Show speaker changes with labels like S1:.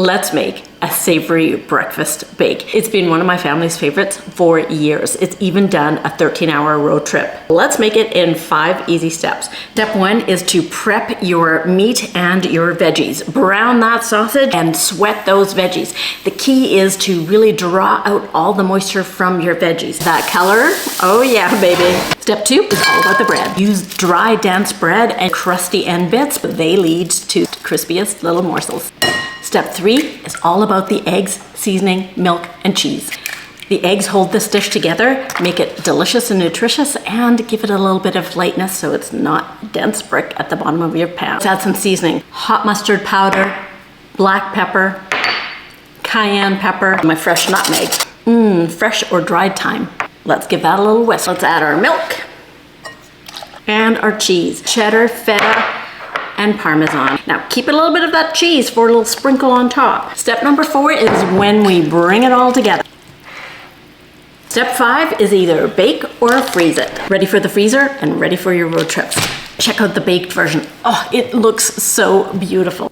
S1: Let's make a savory breakfast bake. It's been one of my family's favorites for years. It's even done a 13-hour road trip. Let's make it in 5 easy steps. Step 1 is to prep your meat and your veggies. Brown that sausage and sweat those veggies. The key is to really draw out all the moisture from your veggies. That color, oh yeah, baby. Step 2 is all about the bread. Use dry, dense bread and crusty end bits, but they lead to crispiest little morsels. Step 3 is all about the eggs, seasoning, milk, and cheese. The eggs hold this dish together, make it delicious and nutritious, and give it a little bit of lightness so it's not dense brick at the bottom of your pan. Let's add some seasoning. Hot mustard powder, black pepper, cayenne pepper, my fresh nutmeg. Fresh or dried thyme. Let's give that a little whisk. Let's add our milk and our cheese. Cheddar, feta, and Parmesan. Now keep a little bit of that cheese for a little sprinkle on top. Step number 4 is when we bring it all together. Step 5 is either bake or freeze it. Ready for the freezer and ready for your road trips. Check out the baked version. Oh, it looks so beautiful.